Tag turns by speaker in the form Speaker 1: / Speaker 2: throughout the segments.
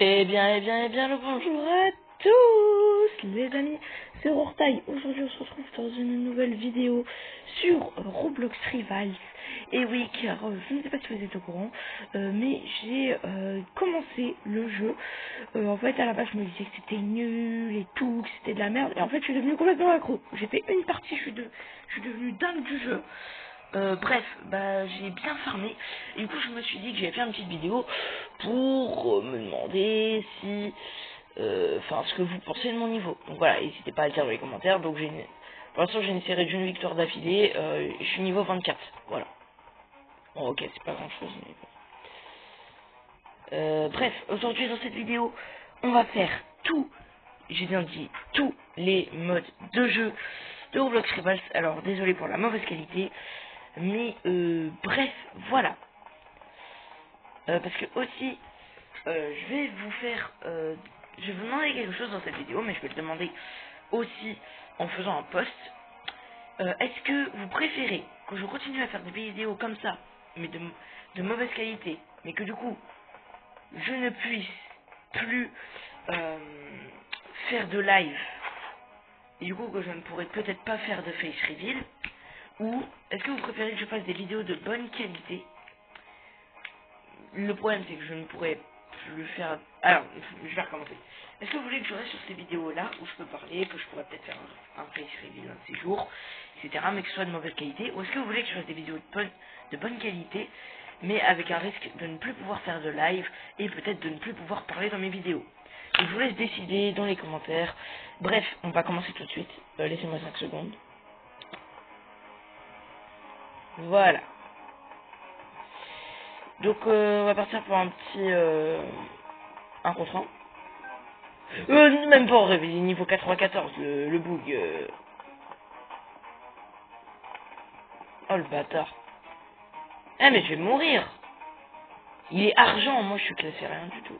Speaker 1: Le bonjour à tous les amis, c'est Rortail. Aujourd'hui on se retrouve dans une nouvelle vidéo sur Roblox Rivals. Et oui, car je ne sais pas si vous êtes au courant, mais j'ai commencé le jeu. En fait à la base je me disais que c'était nul et tout, que c'était de la merde. Et en fait je suis devenu complètement accro. J'ai fait une partie, je suis devenu dingue du jeu. Bref, j'ai bien farmé. Et du coup, je me suis dit que j'allais faire une petite vidéo pour me demander si, ce que vous pensez de mon niveau. Donc voilà, n'hésitez pas à le dire dans les commentaires. Donc pour l'instant, j'ai une série d'une victoire d'affilée. Je suis niveau 24. Voilà. Bon, ok, c'est pas grand chose. Mais... bref, aujourd'hui dans cette vidéo, on va faire j'ai bien dit, tous les modes de jeu de Roblox Rivals. Alors, désolé pour la mauvaise qualité. Mais bref, voilà. Parce que aussi, je vais vous faire... je vais vous demander quelque chose dans cette vidéo, mais je vais le demander aussi en faisant un post. Est-ce que vous préférez que je continue à faire des vidéos comme ça, mais de mauvaise qualité, mais que du coup, je ne puisse plus faire de live, et du coup que je ne pourrai peut-être pas faire de face reveal, ou est-ce que vous préférez que je fasse des vidéos de bonne qualité? Le problème c'est que je ne pourrais plus faire... Alors, je vais recommencer. Est-ce que vous voulez que je reste sur ces vidéos-là, où je peux parler, que je pourrais peut-être faire un face reveal un de ces jours, etc., mais que ce soit de mauvaise qualité? Ou est-ce que vous voulez que je fasse des vidéos de bonne qualité, mais avec un risque de ne plus pouvoir faire de live, et peut-être de ne plus pouvoir parler dans mes vidéos? Donc, je vous laisse décider dans les commentaires. Bref, on va commencer tout de suite. Laissez-moi 5 secondes. Voilà. Donc on va partir pour un petit 1 contre 1. Même pas en rêve, il est niveau 94, le bug. Oh le bâtard. Eh mais je vais mourir. Il est argent, moi je suis classé rien du tout.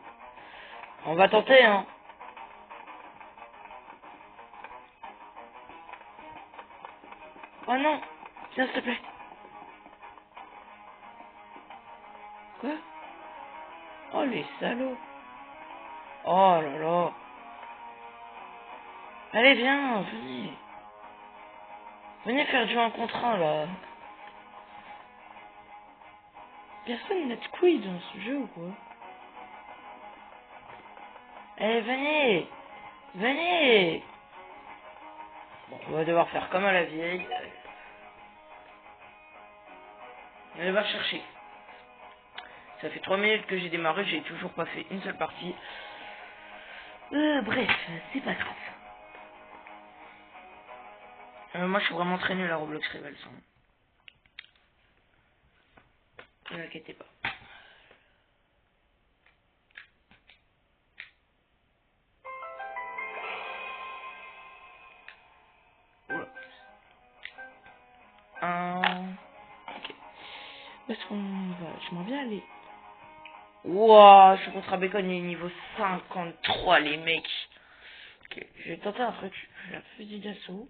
Speaker 1: On va tenter hein. Oh non, viens s'il te plaît. Quoi? Oh les salauds. Oh là là. Allez viens, venez. Venez faire du 1 contre 1 là. Personne n'a de quiz dans ce jeu ou quoi? Allez venez. Venez. Bon, on va devoir faire comme à la vieille. On va chercher. Ça fait 3 minutes que j'ai démarré, j'ai toujours pas fait une seule partie. Bref, c'est pas grave. Moi je suis vraiment très nul à Roblox Rivals. Ne vous inquiétez pas. Oula. Ok. Où est-ce qu'on va? Je m'en viens aller. Wouah, je suis contre un bacon, il est niveau 53 les mecs. Ok, je vais tenter un truc. Je vais un fusil d'assaut.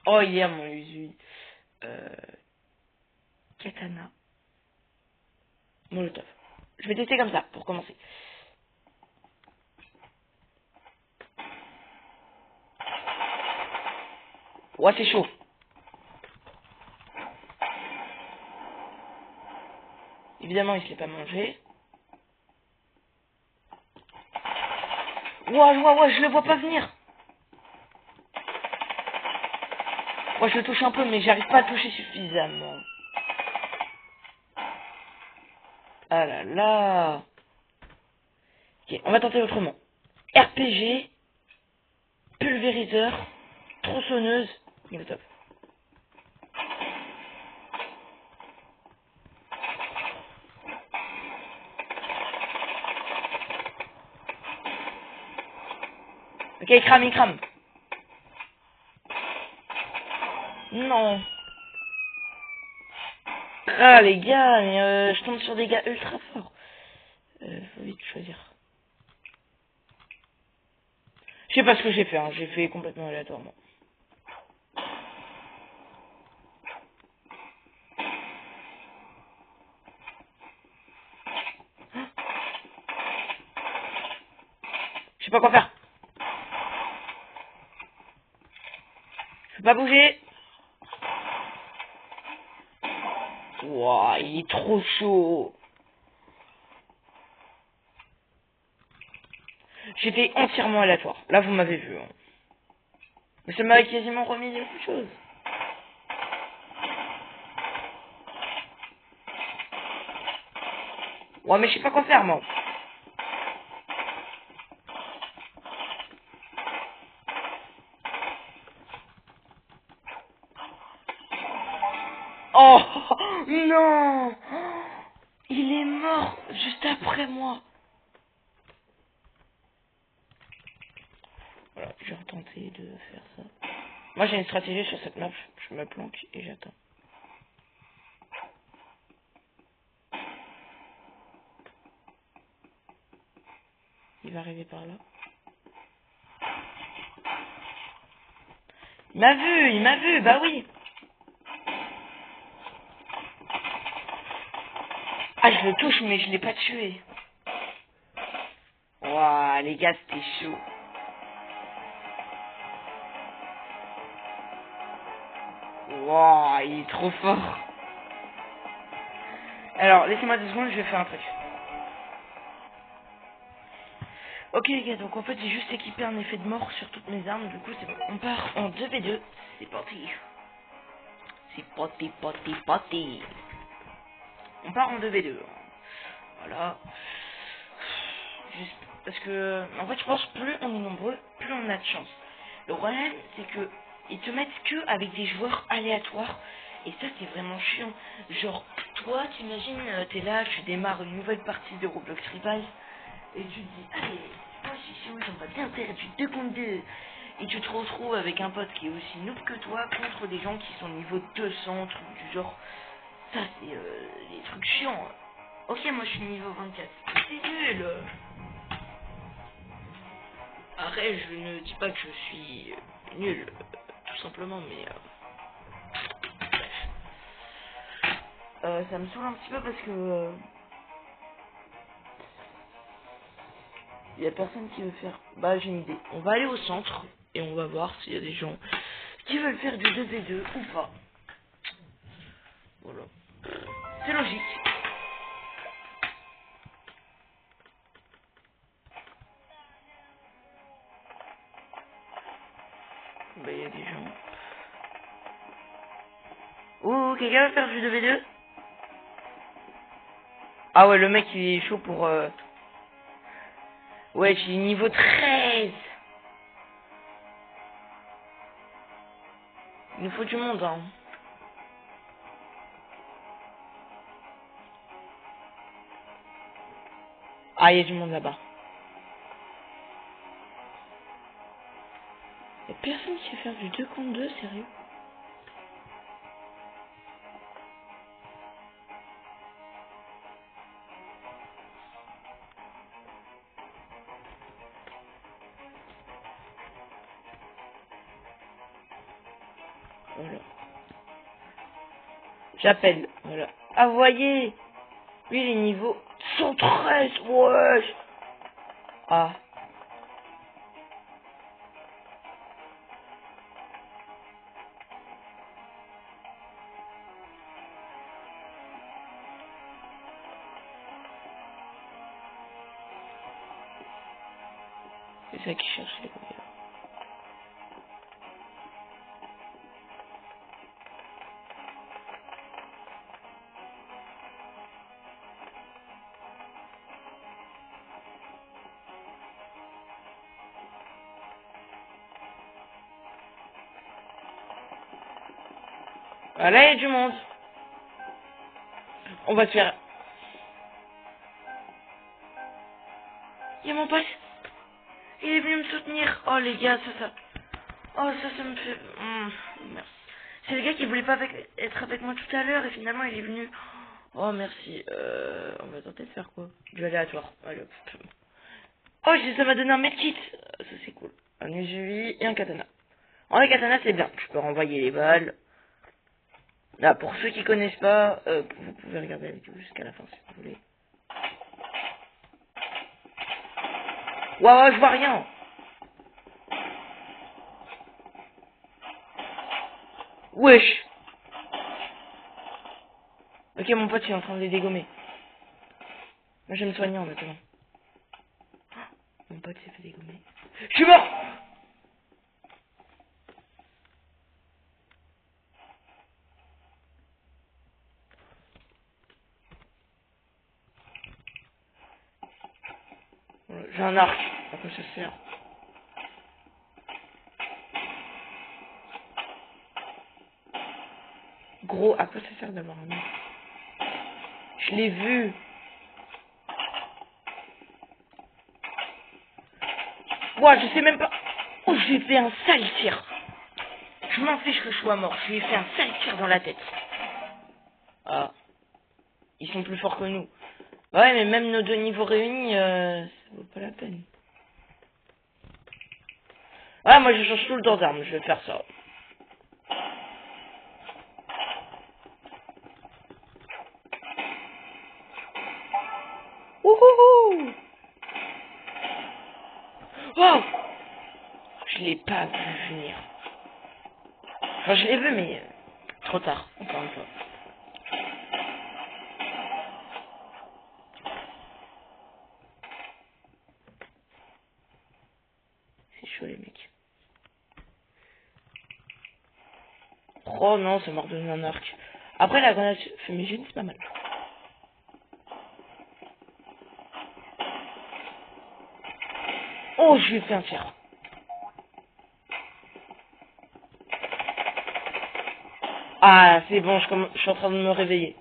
Speaker 1: Oh, il est à mon usine. Katana. Molotov. Je vais tester comme ça, pour commencer. Ouah, c'est chaud. Évidemment, il se l'est pas mangé. Ouah, je le vois pas venir. Moi, je le touche un peu, mais j'arrive pas à toucher suffisamment. Ah là là. Ok, on va tenter autrement. RPG, pulvériseur, tronçonneuse, il est top. Ok, il crame. Non. Ah les gars, mais je tombe sur des gars ultra forts. Faut vite choisir. Je sais pas ce que j'ai fait, hein. J'ai fait complètement aléatoirement. pas quoi faire. Je peux pas bouger. Wouah, il est trop chaud. J'étais entièrement aléatoire. Là, vous m'avez vu. Hein. Mais ça m'a quasiment remis quelque chose. Ouais, mais je sais pas quoi faire, moi. Oh non, il est mort juste après moi. Voilà, je vais retenter de faire ça. Moi j'ai une stratégie sur cette map, je me planque et j'attends. Il va arriver par là. Il m'a vu, bah oui. Ah, je le touche mais je l'ai pas tué. Waouh, les gars, c'était chaud. Waouh, il est trop fort. Alors, laissez-moi 2 secondes, je vais faire un truc. Ok les gars, donc en fait j'ai juste équipé un effet de mort sur toutes mes armes, du coup c'est bon. On part en 2v2, c'est parti. C'est parti. On part en 2v2. Voilà. Juste parce que, en fait je pense plus on est nombreux, plus on a de chance. Le problème c'est que ils te mettent que avec des joueurs aléatoires. Et ça c'est vraiment chiant. Genre, toi t'imagines, t'es là, tu démarres une nouvelle partie de Roblox Rivals. Et tu te dis, allez, moi je suis chaud, on va bien faire du 2 contre 2. Et tu te retrouves avec un pote qui est aussi noob que toi contre des gens qui sont niveau 200, trucs du genre. Ça c'est des trucs chiants. Ok, moi je suis niveau 24. C'est nul. Après, je ne dis pas que je suis nul, tout simplement, mais ça me saoule un petit peu parce que il y a personne qui veut faire. Bah, j'ai une idée. On va aller au centre et on va voir s'il y a des gens qui veulent faire du 2v2 ou pas. Voilà. C'est logique. Bah, il y a des gens. Oh, quelqu'un va faire du 2v2? Ah ouais, le mec il est chaud pour... Ouais, j'ai niveau 13. Il nous faut du monde, hein. Ah, il y a du monde là-bas. Il y a personne qui sait faire du 2 contre 2, sérieux? Voilà. J'appelle, voilà. Ah, vous voyez, lui il est niveau 113, wesh. Ah, c'est ça qu'il cherche les gars. Ah, là il y a du monde. On va se faire... Il y a mon pote. Il est venu me soutenir. Oh les gars, ça. Oh ça me fait... merci. C'est le gars qui voulait pas être avec moi tout à l'heure et finalement il est venu. Oh merci. On va tenter de faire quoi? Du aléatoire. Allez, hop. Oh ça m'a donné un medkit. Ça c'est cool. Un USUI et un katana. En vrai katana c'est bien. Je peux renvoyer les balles. Là pour ceux qui connaissent pas, vous pouvez regarder la vidéo jusqu'à la fin si vous voulez. Ouais, je vois rien. Wesh. Ok, mon pote, il est en train de les dégommer. Moi, je vais me soigner en maintenant. Mon pote s'est fait dégommer. Je suis mort. Voilà, j'ai un arc. À quoi ça sert? Gros, à quoi ça sert d'avoir un arc? Je l'ai vu. Ouah, je sais même pas. Oh, j'ai fait un sale tir. Je m'en fiche que je sois mort. Je lui ai fait un sale tir dans la tête. Ah. Ils sont plus forts que nous. Ouais, mais même nos 2 niveaux réunis, ça vaut pas la peine. Ouais, moi je change tout le temps d'arme. Je vais faire ça. Wouhou! Oh! Je l'ai pas vu venir. Enfin, je l'ai vu, mais trop tard, encore une fois. C'est chaud, les mecs. Oh non, ça m'a redonné un arc. Après, la grenade fumigène, c'est pas mal. Oh, je lui ai fait un tir. Ah, c'est bon, je suis en train de me réveiller.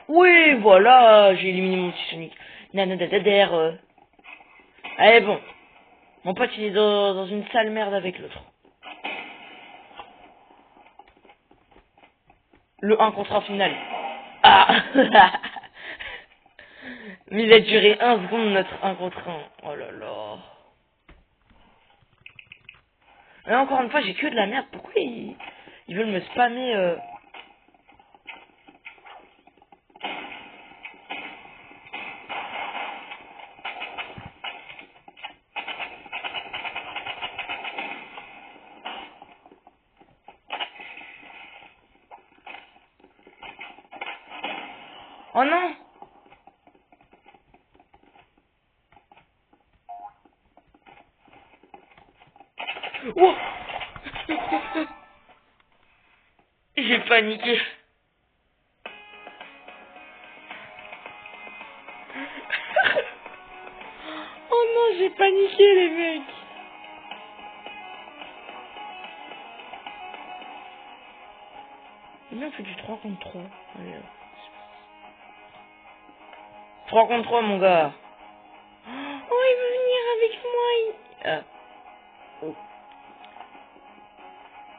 Speaker 1: Oui, voilà, j'ai éliminé mon petit Sonic. Nanadadadère. Allez, bon. Mon pote, il est dans une sale merde avec l'autre. Le 1 contre 1 final. Ah. Mais il a duré 1 seconde notre 1 contre 1. Oh là là. Et encore une fois, j'ai que de la merde. Pourquoi ils veulent me spammer Oh non. Oh. J'ai paniqué. Oh non, j'ai paniqué les mecs. Mais on fait du 3 contre 3. Allez, 3 contre 3 mon gars. Oh, il veut venir avec moi. Ah. Oh.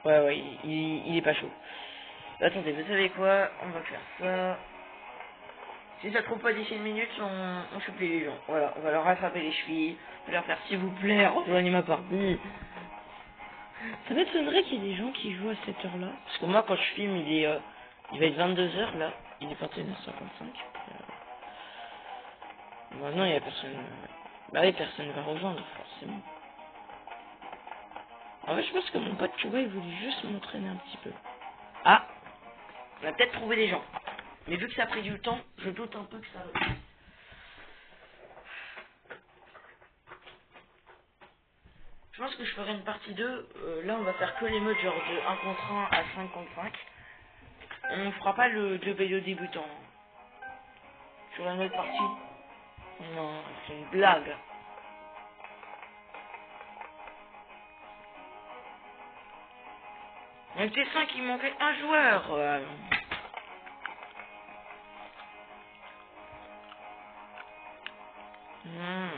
Speaker 1: Ouais, il est pas chaud. Attendez, vous savez quoi? On va faire ça. Si ça trouve pas d'ici une minute, on chope les gens. Voilà, on va leur rattraper les chevilles. On va leur faire s'il vous plaît, rejoignez ma partie. Ça m'étonnerait qu'il y ait des gens qui jouent à cette heure-là. Parce que moi, quand je filme, il va être 22h là. Il est 21h55. Maintenant, il y a personne. Bah oui, personne va rejoindre, forcément. En fait, je pense que mon pote, tu vois, il voulait juste m'entraîner un petit peu. Ah, on a peut-être trouvé des gens. Mais vu que ça a pris du temps, je doute un peu que ça va. Je pense que je ferai une partie 2. Là, on va faire que les modes genre de 1 contre 1 à 5 contre 5. On fera pas le 2 débutant. Sur la autre partie. Non, c'est une blague. On était 5, il manquait un joueur. Hmm.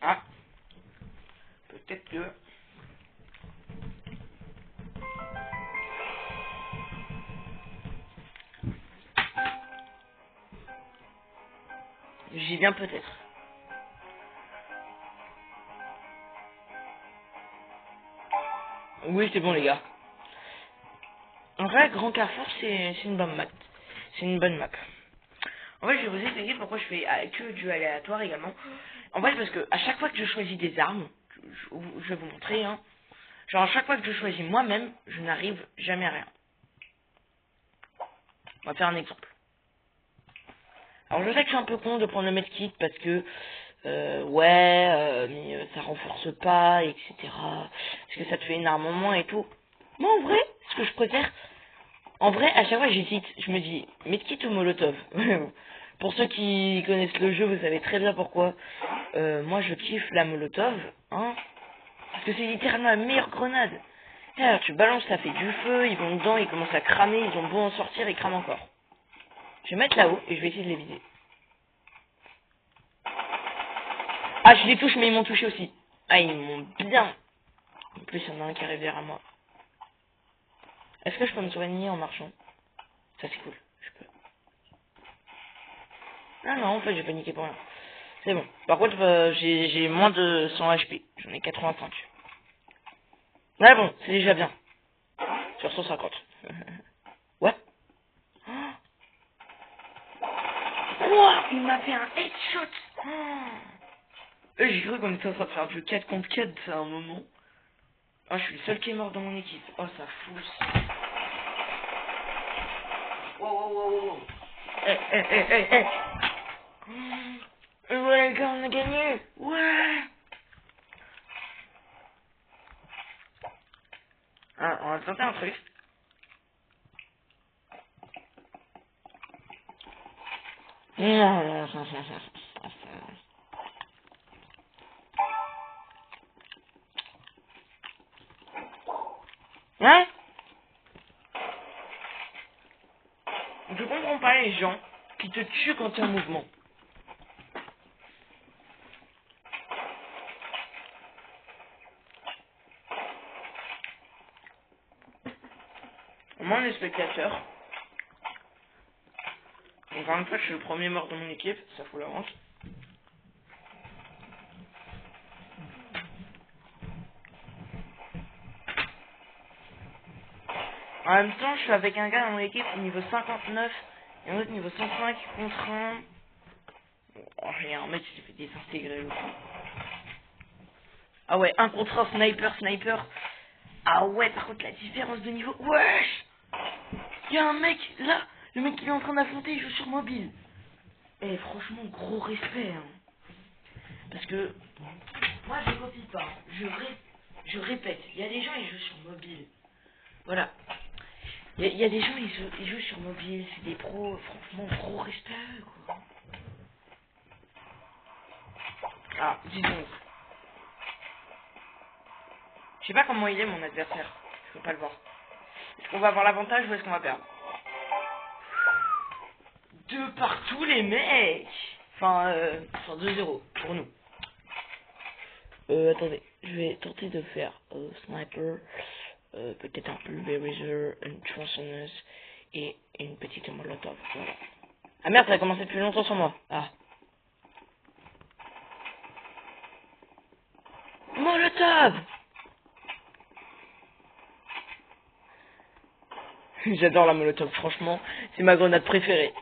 Speaker 1: Ah, peut-être que... J'y viens peut-être. Oui, c'est bon les gars. En vrai, Grand Carrefour, c'est une bonne map. C'est une bonne map. En fait, je vais vous expliquer pourquoi je fais que du aléatoire également. En fait, parce que à chaque fois que je choisis des armes, je vais vous montrer, hein. Genre, à chaque fois que je choisis moi-même, je n'arrive jamais à rien. On va faire un exemple. Alors, je sais que je suis un peu con de prendre le medkit parce que, mais ça renforce pas, etc. Parce que ça te fait une arme en moins et tout. Moi, en vrai, ce que je préfère, en vrai, à chaque fois, j'hésite. Je me dis, medkit ou molotov. Pour ceux qui connaissent le jeu, vous savez très bien pourquoi. Moi, je kiffe la molotov, hein. Parce que c'est littéralement la meilleure grenade. Alors, tu balances, ça fait du feu, ils vont dedans, ils commencent à cramer, ils ont beau en sortir, ils crament encore. Je vais mettre là-haut et je vais essayer de les viser. Ah, je les touche, mais ils m'ont touché aussi. Ah, ils m'ont bien. En plus, il y en a un qui arrive derrière moi. Est-ce que je peux me soigner en marchant? Ça, c'est cool. Je peux. Ah non, en fait, j'ai paniqué pour rien. C'est bon. Par contre, j'ai moins de 100 HP. J'en ai 85. Ouais, bon, c'est déjà bien. Sur 150. Ouais. Ouah, il m'a fait un headshot. J'ai cru qu'on était en train de faire du 4 contre 4 à un moment. Ah, je suis le seul qui est mort dans mon équipe. Oh, ça fout. Wow. Eh. Ouais, les gars, on a gagné. Ouais. Ah, on va tenter un truc. Non. Hein? Je comprends pas les gens qui te tuent quand t'es en mouvement. Moi, les spectateurs. Encore une fois, je suis le premier mort de mon équipe. Ça fout la honte. En même temps, je suis avec un gars dans mon équipe niveau 59 et un autre niveau 105 contre un. Oh, il y a un mec qui s'est fait désintégrer aussi. Ah ouais, un contre un sniper. Ah ouais, par contre, la différence de niveau. Wesh! Il y a un mec là, le mec qui est en train d'affronter, il joue sur mobile. Et franchement, gros respect. Hein. Parce que moi, je copie pas. Je répète. Il y a des gens, ils jouent sur mobile. Voilà. Il y a des gens, ils jouent sur mobile. C'est des pros. Franchement, gros respect, quoi. Ah, dis donc. Je sais pas comment il est, mon adversaire. Je peux pas le voir. Est-ce qu'on va avoir l'avantage ou est-ce qu'on va perdre? De partout, les mecs. Enfin 2-0 pour nous. Attendez, je vais tenter de faire sniper, peut-être un pulverizer, une tronçonneuse et une petite molotov. Voilà. Ah merde, ça a commencé depuis longtemps sur moi. Ah. Molotov. J'adore la molotov, franchement, c'est ma grenade préférée.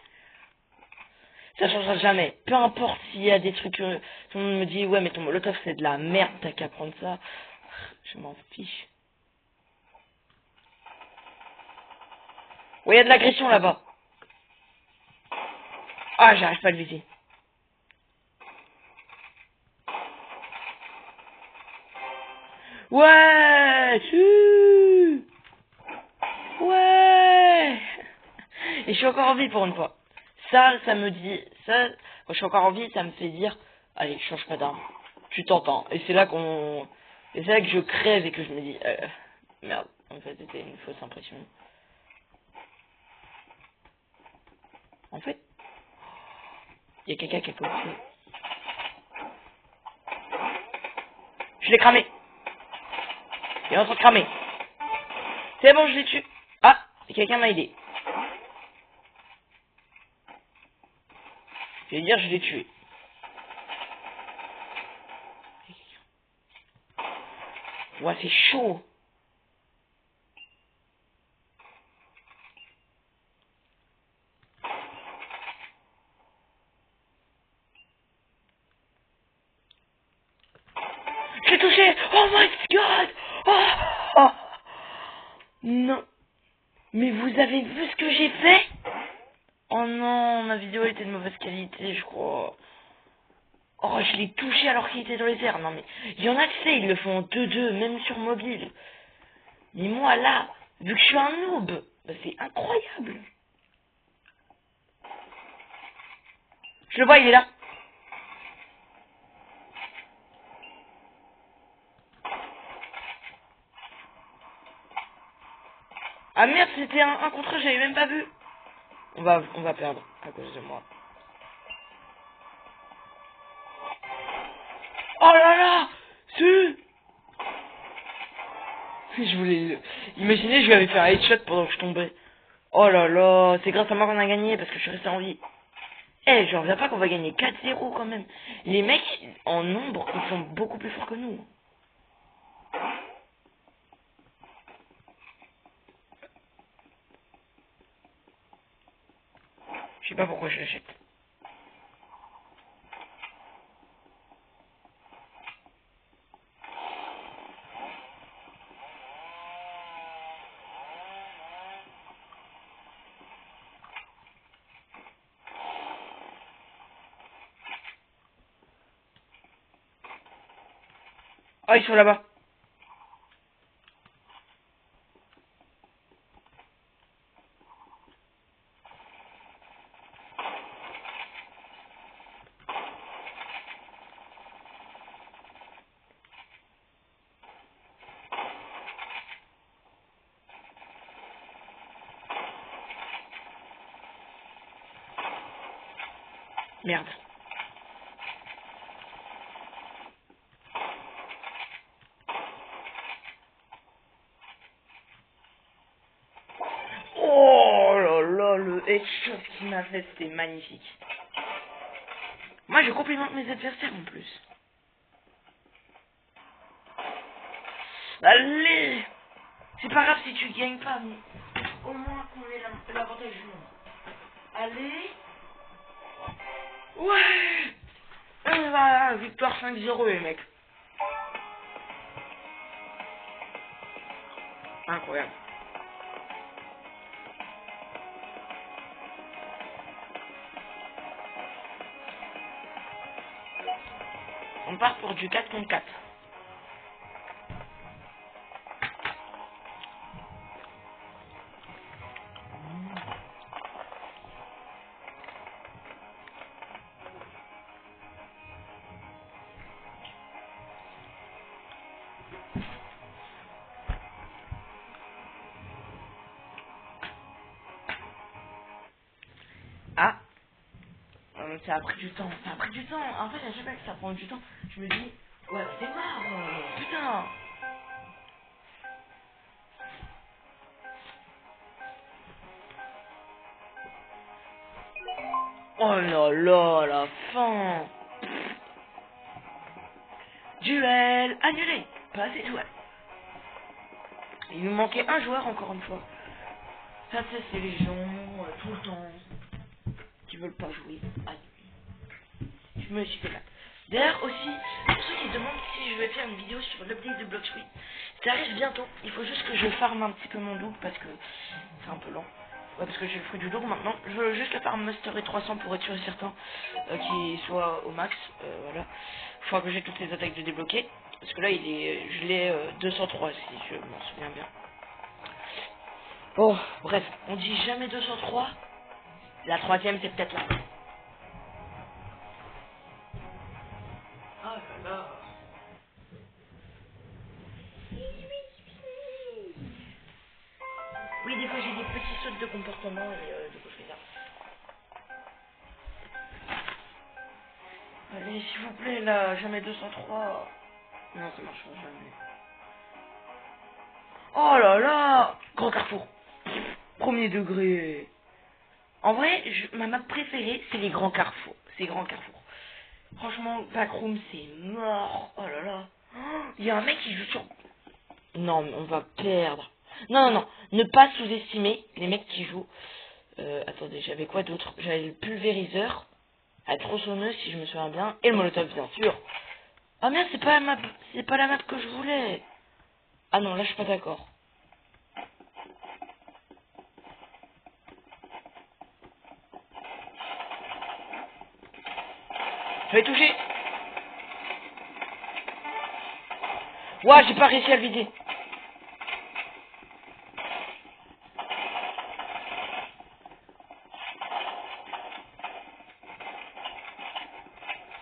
Speaker 1: Ça changera jamais. Peu importe s'il y a des trucs, tout le monde me dit ouais mais ton molotov c'est de la merde, t'as qu'à prendre ça. Je m'en fiche. Ouais, il y a de l'agression là-bas. Ah, j'arrive pas à le viser. Ouais, ouais. Et je suis encore en vie pour une fois. Ça me dit, ça, quand je suis encore en vie, ça me fait dire, allez, change pas d'arme. Tu t'entends. Et c'est là et c'est là que je crève et que je me dis, merde, en fait, c'était une fausse impression. En fait, il y a quelqu'un qui a posé. Je l'ai cramé. Il est en train de cramer. C'est bon, je l'ai tué. Ah, quelqu'un m'a aidé. Je vais dire, je l'ai tué. Ouais, c'est chaud. J'ai touché. Oh my god. Oh, oh. Non. Mais vous avez vu ce que j'ai fait? Oh non, ma vidéo était de mauvaise qualité, je crois. Oh, je l'ai touché alors qu'il était dans les airs. Non mais, il y en a qui ils le font en 2-2, même sur mobile. Mais moi là, vu que je suis un noob, bah, c'est incroyable. Je le vois, il est là. Ah merde, c'était un contre un, j'avais même pas vu. On va perdre à cause de moi. Oh là là, si. Je voulais... Imaginez, je lui avais fait un headshot pendant que je tombais. Oh là là, c'est grâce à moi qu'on a gagné parce que je suis resté en vie. Eh, je reviens pas qu'on va gagner 4-0 quand même. Les mecs, en nombre, ils sont beaucoup plus forts que nous. Je sais pas pourquoi je l'achète. Oh, ils sont là-bas. Merde. Oh là là, le headshot qu'il m'a fait, c'était magnifique. Moi, je complimente mes adversaires en plus. Allez! C'est pas grave si tu gagnes pas, mais au moins qu'on ait l'avantage du monde. Allez! Ouais! Et voilà, victoire 5-0 les mecs. Incroyable. On part pour du 4 contre 4. Ah! Ça a pris du temps, ça a pris du temps. En fait, à chaque fois que ça prend du temps, je me dis, ouais, c'est marre, putain. Oh là là, la fin. Duel annulé. Pas assez de duel. Il nous manquait un joueur encore une fois. Ça, c'est les gens, tout le temps, qui veulent pas jouer. Ah, je me suis fait là. D'ailleurs aussi, pour ceux qui se demandent si je vais faire une vidéo sur l'update de Bloxfree, ça arrive bientôt. Il faut juste que je farme un petit peu mon double parce que c'est un peu lent. Ouais, parce que j'ai le fruit du double maintenant. Je veux juste le farm master et 300 pour être sûr et certain qu'il soit au max. Voilà. Il faudra que j'ai toutes les attaques de débloquer. Parce que là, je l'ai 203 si je m'en souviens bien. Bon, bref, on dit jamais 203. La troisième, c'est peut-être là. Ah là là. Oui, des fois j'ai des petits sauts de comportement et du coup je fais ça. Allez, s'il vous plaît, là, jamais 203. Non, ça marchera jamais. Oh là là, grand carrefour. Premier degré. En vrai, ma map préférée, c'est les grands carrefours. C'est grands carrefours. Franchement, Backroom, c'est mort. Oh là là. Il y a un mec qui joue sur... Non, mais on va perdre. Non, non, non. Ne pas sous-estimer les mecs qui jouent. Attendez, j'avais quoi d'autre? J'avais le pulvériseur, la tronçonneuse si je me souviens bien, et le molotov bien sûr. Ah merde, c'est pas la map que je voulais. Ah non, là je suis pas d'accord. Je vais toucher. Ouah, j'ai pas réussi à le vider.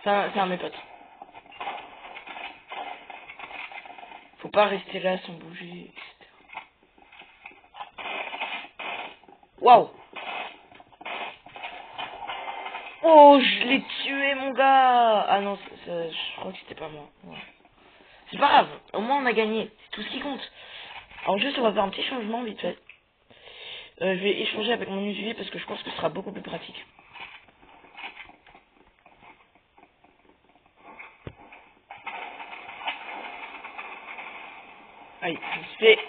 Speaker 1: C'est un de mes potes. Faut pas rester là sans bouger, etc. Waouh. Oh, je l'ai tué, mon gars. Ah non, je crois que c'était pas moi. Ouais. C'est pas grave, au moins on a gagné. C'est tout ce qui compte. Alors juste, on va faire un petit changement vite fait. Je vais échanger avec mon UV parce que je pense que ce sera beaucoup plus pratique. Allez, je me fais.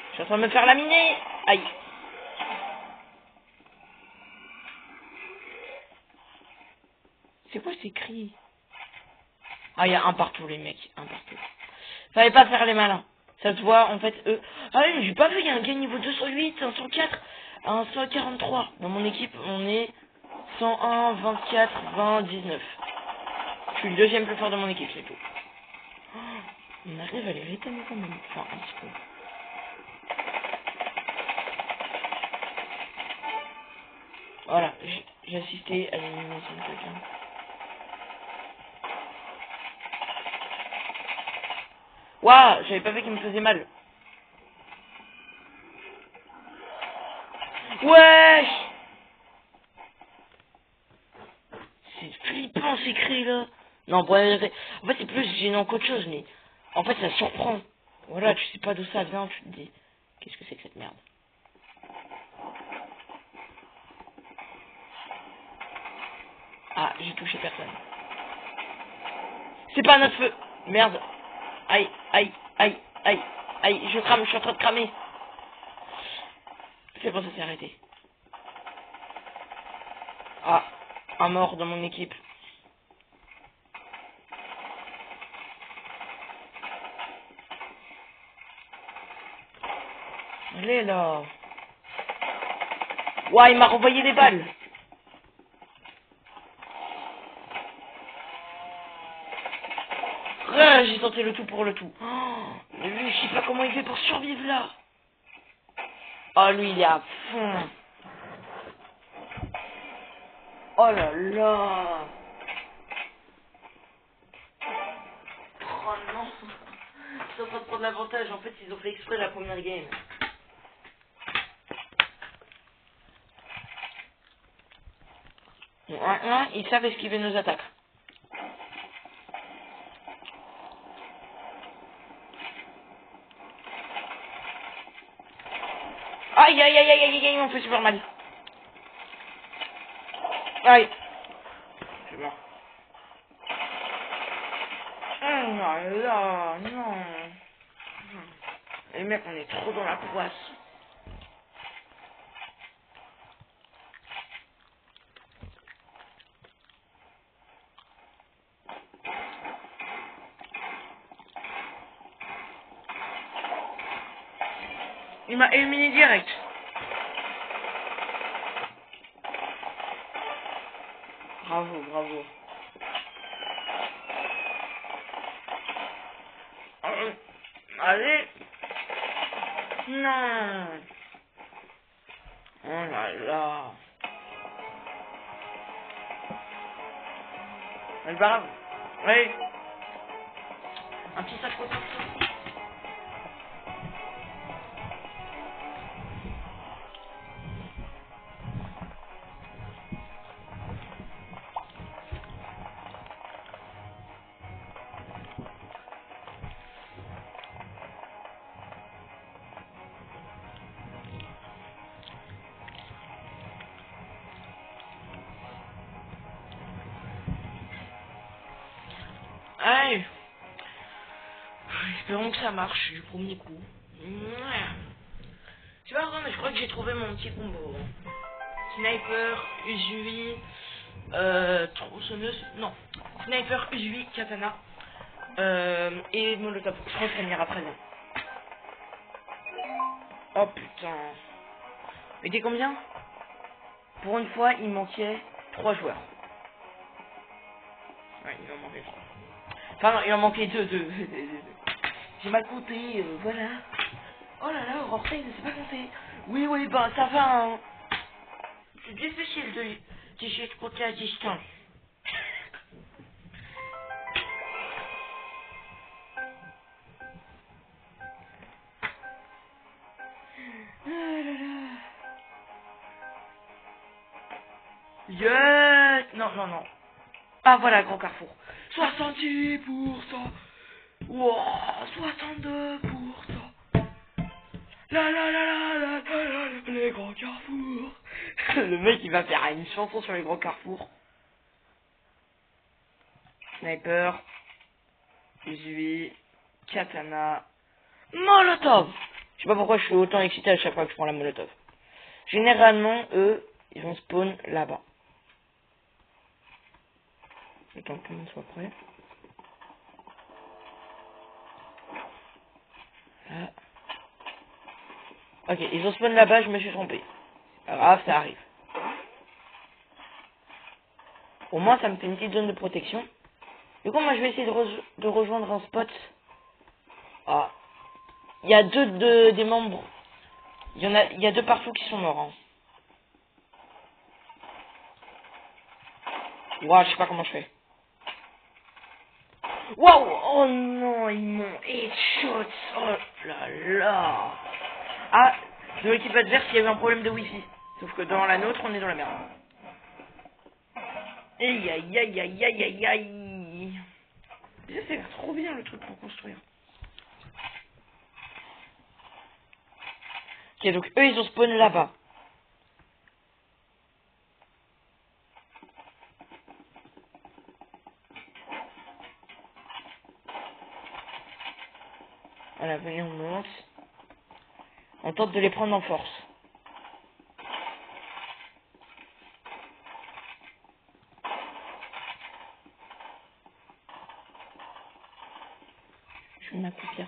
Speaker 1: Je suis en train de me faire laminer. Aïe. C'est quoi ces cris? Ah, il y a un partout, les mecs. Un partout. Fallait pas faire les malins. Ça se voit, en fait, eux. Ah oui, mais j'ai pas vu, il y a un gars niveau 208, un 104, un 143. Dans mon équipe, on est 101, 24, 20, 19. Je suis le deuxième plus fort de mon équipe, c'est tout. Oh, on arrive à les rétamer quand même. Enfin, un petit peu. Voilà, j'ai assisté à l'élimination de quelqu'un. Waouh, j'avais pas vu qu'il me faisait mal. Wesh! C'est flippant ces cris là. Non, bon, en fait c'est plus gênant qu'autre chose, mais en fait ça surprend. Voilà, tu sais pas d'où ça vient, tu te dis, qu'est-ce que c'est que cette merde? Ah, j'ai touché personne. C'est pas notre feu. Merde. Aïe, aïe, aïe, aïe, aïe, je crame, je suis en train de cramer. C'est bon, ça s'est arrêté. Ah, un mort dans mon équipe. Il est là. Ouah, il m'a renvoyé des balles. Ah, j'ai tenté le tout pour le tout. Oh, mais lui, je sais pas comment il fait pour survivre là. Oh, lui, il est à fond. Oh là là. Oh non. Ils sont en train de prendre l'avantage. En fait, ils ont fait exprès la première game. Maintenant, ils savent esquiver nos attaques. Aïe, aïe, aïe, aïe, aïe, aïe, ils m'ont fait super mal. Aïe. C'est mort. Oh là là, non. Les mecs, on est trop dans la poisse. Il m'a éliminé direct. Bravo, bravo. Allez. Non. Oh là là. C'est pas grave. Oui. Un petit sac pour ça. Allez. Espérons que ça marche du premier coup. C'est pas grave, mais je crois que j'ai trouvé mon petit combo. Sniper, Uzui, tronçonneuse, non. Sniper, Uzui, katana, et molotov. Je crois que ça m'ira très bien. Oh putain. Mais t'es combien? Pour une fois, il manquait 3 joueurs. Ouais, il en manquait 3. Enfin non, il en manquait 2. J'ai mal compté, voilà. Oh là là, Rorsay ne sait pas compter. Oui, bah ça va, hein. C'est difficile de compter à distance. Oh là là. Yes. Non. Ah voilà, grand carrefour. 70%. Wow, 62%. La, les grands carrefours. Le mec il va faire une chanson sur les grands carrefours. Sniper, Uzui, katana, molotov. Je sais pas pourquoi je suis autant excité à chaque fois que je prends la molotov. Généralement, eux, ils vont spawn là-bas. Le temps que tout le monde soit prêt. Là. Ok, ils ont spawn là-bas, je me suis trompé. Pas grave, ça arrive. Au moins, ça me fait une petite zone de protection. Du coup, moi, je vais essayer de rejoindre un spot. Ah. Il y a des membres. Il y a 2 partout qui sont morts. Hein. Ouah, je sais pas comment je fais. Waouh! Oh non, ils m'ont headshot. Oh là là. Ah, de l'équipe adverse, il y a eu un problème de wifi. Sauf que dans la nôtre, on est dans la merde. Aïe aïe aïe aïe aïe aïe aïe. Ça c'est trop bien le truc pour construire. Ok, donc eux ils ont spawn là-bas. Voilà, venez on monte. On tente de les prendre en force. Je vais m'accroupir.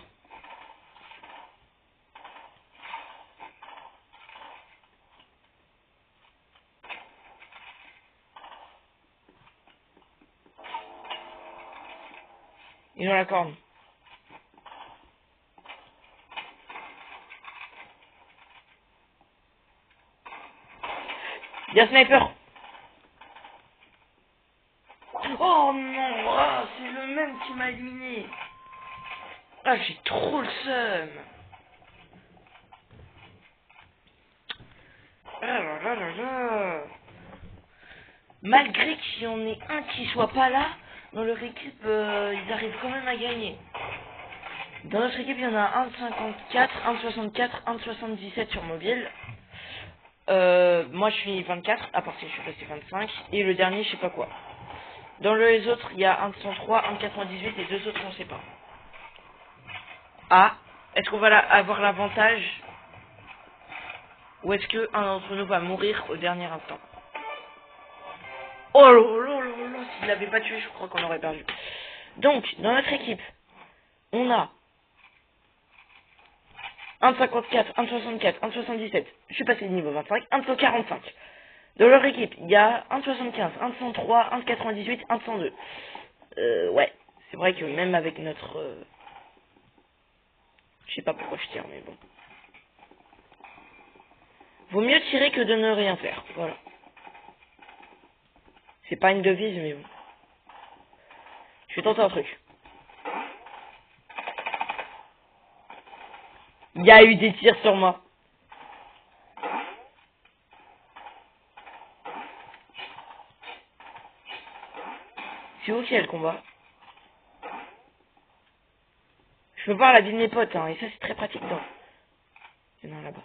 Speaker 1: Ils ont la corne. Il y a sniper. Oh non, ah, c'est le même qui m'a éliminé. Ah, j'ai trop le seum. Ah là là là là. Malgré qu'il y en ait un qui soit pas là, dans leur équipe, ils arrivent quand même à gagner. Dans notre équipe, il y en a un de 54, un de 64, un de 77 sur mobile. Moi, je suis 24, à part si je suis resté 25. Et le dernier, je sais pas quoi. Dans les autres, il y a un de 103, un de 98 et 2 autres, on sait pas. Ah, est-ce qu'on va avoir l'avantage? Ou est-ce que un d'entre nous va mourir au dernier instant? Oh là là là là, s'il l'avait pas tué, je crois qu'on aurait perdu. Donc, dans notre équipe, on a un de 54, un de 64, un de 77. Je suis passé de niveau 25, un de 145. Dans leur équipe, il y a un de 75, un de 103, un de 98, un de 102. Ouais, c'est vrai que même avec notre... Je sais pas pourquoi je tire, mais bon. Vaut mieux tirer que de ne rien faire, voilà. C'est pas une devise, mais bon. Je vais tenter un truc. Il y a eu des tirs sur moi. C'est où qu'il y a le combat? Je peux voir la vie de mes potes, hein, et ça c'est très pratique dans... Il y en a là-bas.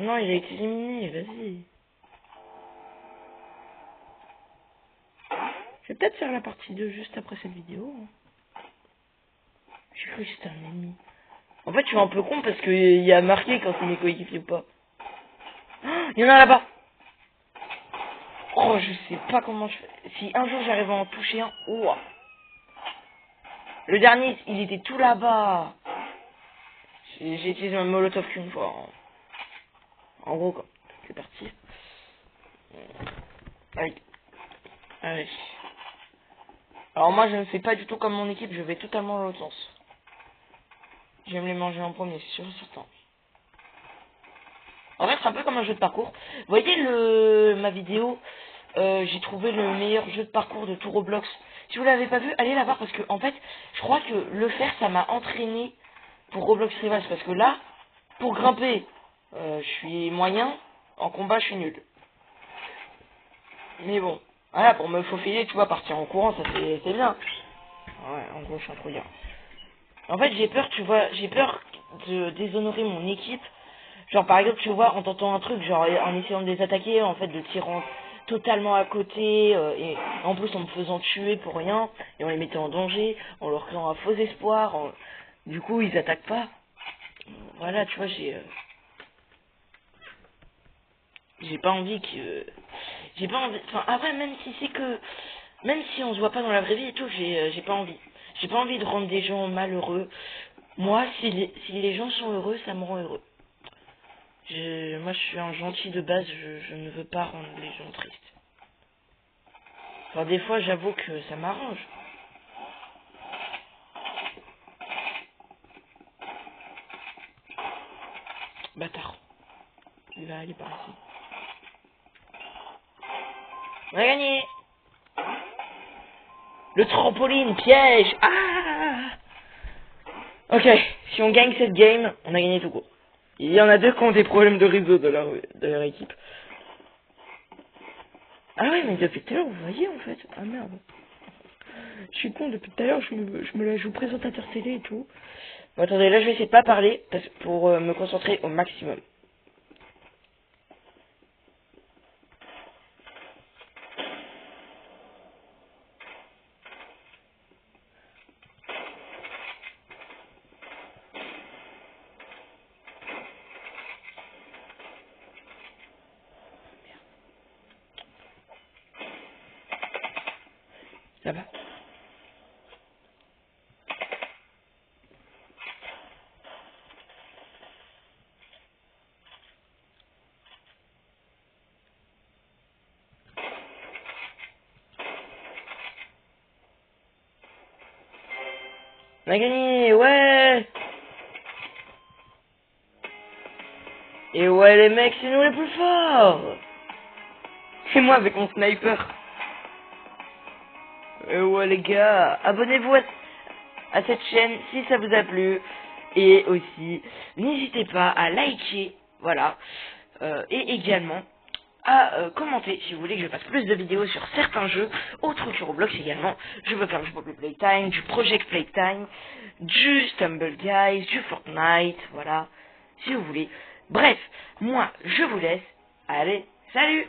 Speaker 1: Non, il a été éliminé, vas-y. Je vais peut-être faire la partie 2 juste après cette vidéo. J'ai cru que c'était un ennemi. En fait, je suis un peu con parce qu'il y a marqué quand c'est mes coéquipiers ou pas. Oh, il y en a là-bas. Oh, je sais pas comment je fais. Si un jour j'arrive à en toucher un. Ouah. Le dernier, il était tout là-bas. J'ai utilisé un molotov qu'une fois. En gros, quoi. C'est parti. Allez. Allez. Alors moi, je ne fais pas du tout comme mon équipe. Je vais totalement dans l'autre sens. Je vais me les manger en premier, c'est sûr et certain. En fait, c'est un peu comme un jeu de parcours. Vous voyez ma vidéo, j'ai trouvé le meilleur jeu de parcours de tout Roblox. Si vous l'avez pas vu, allez la voir parce que en fait, je crois que le faire, ça m'a entraîné pour Roblox Rivals. Parce que là, pour grimper, je suis moyen. En combat, je suis nul. Mais bon, voilà, pour me faufiler, tu vois, partir en courant, ça c'est bien. Ouais, en gros, je suis un trouillard. En fait, j'ai peur, tu vois, j'ai peur de déshonorer mon équipe. Genre, par exemple, tu vois, en tentant un truc, genre, en essayant de les attaquer, en fait, de tirant totalement à côté, et en plus en me faisant tuer pour rien, et on les mettait en danger, en leur créant un faux espoir, du coup, ils attaquent pas. Voilà, tu vois, j'ai pas envie j'ai pas envie, enfin, après, même si on se voit pas dans la vraie vie et tout, j'ai pas envie. J'ai pas envie de rendre des gens malheureux. Moi, si les gens sont heureux, ça me rend heureux. Moi, je suis un gentil de base, je ne veux pas rendre les gens tristes. Enfin, des fois, j'avoue que ça m'arrange. Bâtard. Il va aller par ici. On a gagné! Le trampoline, piège! Ah! Ok, si on gagne cette game, on a gagné tout court. Il y en a deux qui ont des problèmes de réseau de leur équipe. Ah ouais, mais depuis tout à l'heure, vous voyez en fait. Ah merde. Je suis con, depuis tout à l'heure, je me la joue présentateur télé et tout. Bon, attendez, là je vais essayer de pas parler pour me concentrer au maximum. Là-bas. On a gagné, ouais! Et ouais les mecs, c'est nous les plus forts! Et moi avec mon sniper. Et ouais les gars, abonnez-vous à cette chaîne si ça vous a plu. Et aussi, n'hésitez pas à liker, voilà. Et également à commenter si vous voulez que je fasse plus de vidéos sur certains jeux, autres que Roblox également. Je veux faire du Roblox Playtime, du Project Playtime, du Stumble Guys, du Fortnite, voilà, si vous voulez. Bref, moi je vous laisse. Allez, salut!